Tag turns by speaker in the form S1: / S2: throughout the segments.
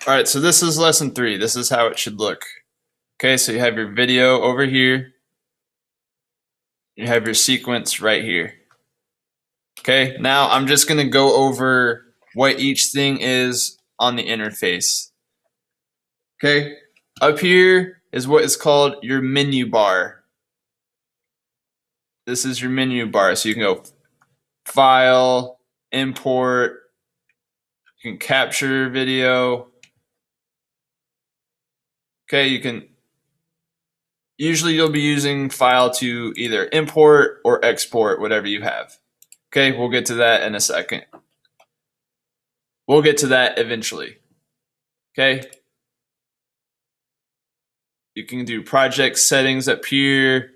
S1: All right, so this is lesson 3. This is how it should look. Okay, so you have your video over here. You have your sequence right here. Okay, now I'm just going to go over what each thing is on the interface. Okay, up here is what is called your menu bar. This is your menu bar, so you can go File, Import, you can capture video. Okay, you can usually you'll be using File to either import or export whatever you have. Okay, we'll get to that in a second. We'll get to that eventually. Okay. You can do project settings up here.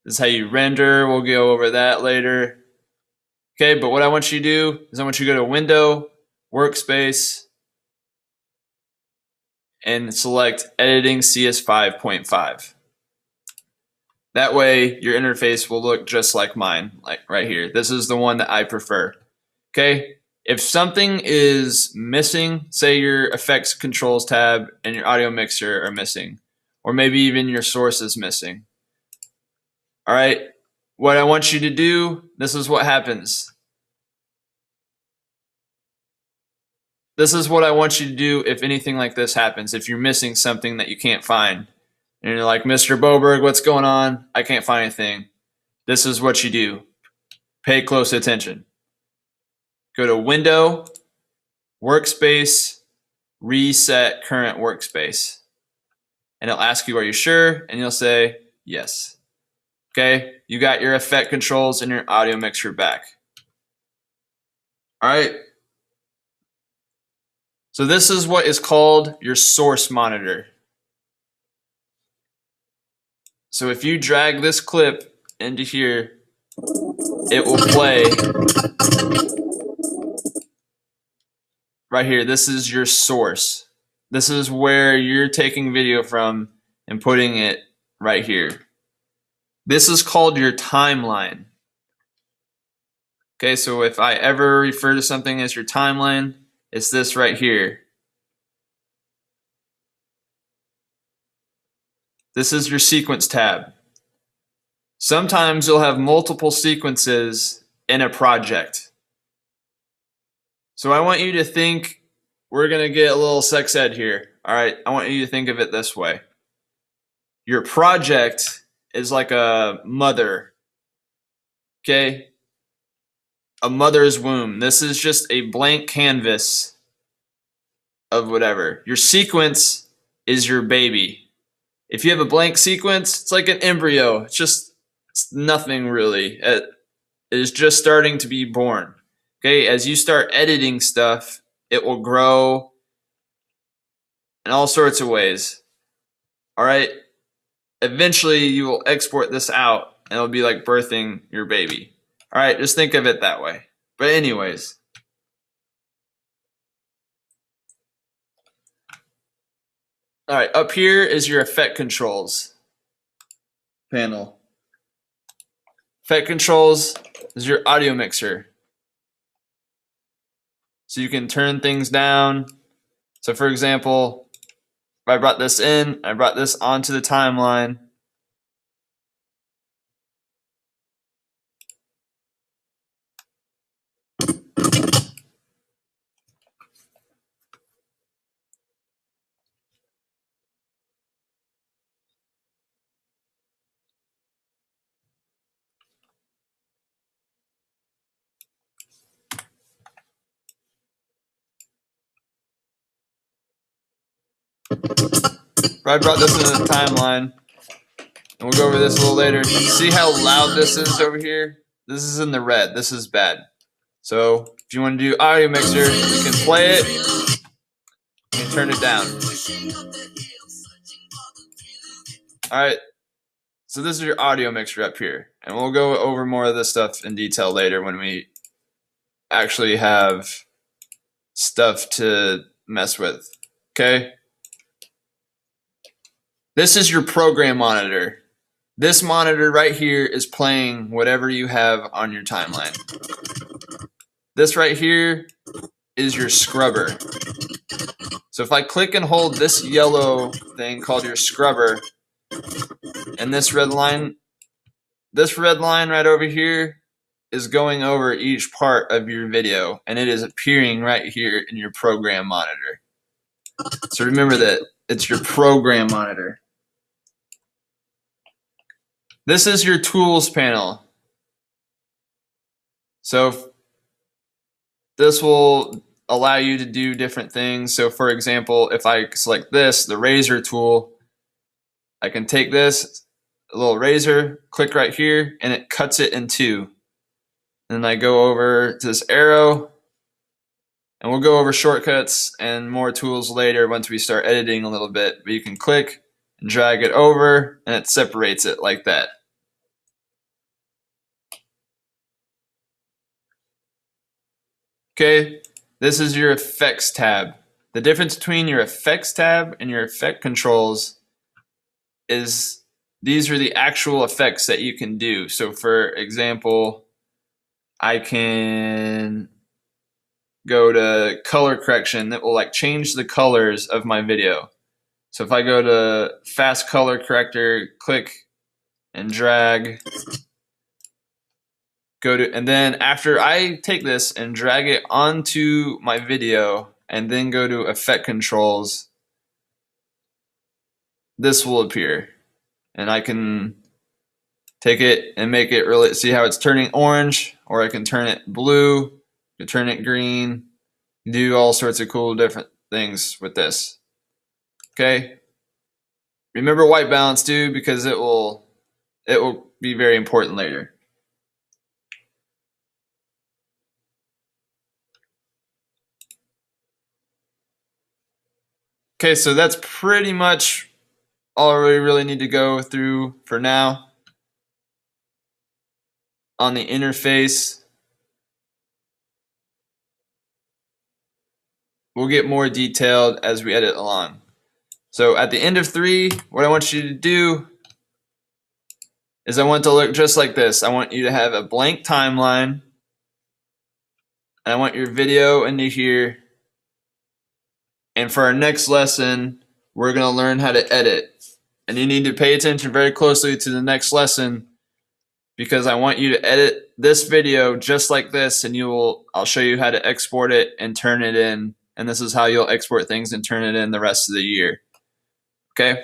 S1: This is how you render. We'll go over that later. Okay, but what I want you to do is I want you to go to Window, Workspace, and select Editing CS5.5. That way, your interface will look just like mine, like right here. This is the one that I prefer. Okay, if something is missing, say your Effects Controls tab and your Audio Mixer are missing, or maybe even your source is missing. All right, what I want you to do, this is what happens. This is what I want you to do if anything like this happens, if you're missing something that you can't find. And you're like, Mr. Boberg, what's going on? I can't find anything. This is what you do. Pay close attention. Go to Window, Workspace, Reset Current Workspace. And it'll ask you, are you sure? And you'll say, yes. Okay, you got your effect controls and your audio mixer back. All right. So this is what is called your source monitor. So if you drag this clip into here, it will play right here. This is your source. This is where you're taking video from and putting it right here. This is called your timeline. Okay, so if I ever refer to something as your timeline, it's this right here. This is your sequence tab. Sometimes you'll have multiple sequences in a project. So I want you to think, we're going to get a little sex ed here. All right, I want you to think of it this way. Your project is like a mother. Okay? A mother's womb. This is just a blank canvas of whatever. Your sequence is your baby. If you have a blank sequence, it's like an embryo. It's nothing really. It is just starting to be born. Okay, as you start editing stuff, it will grow in all sorts of ways. All right, eventually you will export this out and it'll be like birthing your baby. All right, just think of it that way. But anyways, all right, up here is your effect controls panel. Effect controls is your audio mixer. So you can turn things down. So for example, if I brought this in, I brought this onto the timeline. I brought this into the timeline, and we'll go over this a little later. See how loud this is over here? This is in the red. This is bad. So if you want to do audio mixer, you can play it and turn it down. All right. So this is your audio mixer up here, and we'll go over more of this stuff in detail later when we actually have stuff to mess with. Okay. This is your program monitor. This monitor right here is playing whatever you have on your timeline. this right here is your scrubber. So if I click and hold this yellow thing called your scrubber, and this red line right over here is going over each part of your video, and it is appearing right here in your program monitor. So remember that it's your program monitor. This is your tools panel. So this will allow you to do different things. So for example, if I select this, the razor tool, I can take this, a little razor, click right here, and it cuts it in two. And then I go over to this arrow, and we'll go over shortcuts and more tools later once we start editing a little bit. But you can click and drag it over, and it separates it like that. Okay, this is your effects tab. The difference between your effects tab and your effect controls is these are the actual effects that you can do. So for example, I can go to color correction that will like change the colors of my video. So if I go to fast color corrector, click and drag, and then after I take this and drag it onto my video and then go to effect controls, this will appear. And I can take it and make it really, see how it's turning orange, or I can turn it blue, I can turn it green, do all sorts of cool different things with this. Okay. Remember white balance too, because it will be very important later. Okay, so that's pretty much all we really need to go through for now. On the interface, we'll get more detailed as we edit along. So at the end of 3, what I want you to do is I want it to look just like this. I want you to have a blank timeline, and I want your video into here. And for our next lesson, we're going to learn how to edit. And you need to pay attention very closely to the next lesson, because I want you to edit this video just like this, and I'll show you how to export it and turn it in. And this is how you'll export things and turn it in the rest of the year. Okay?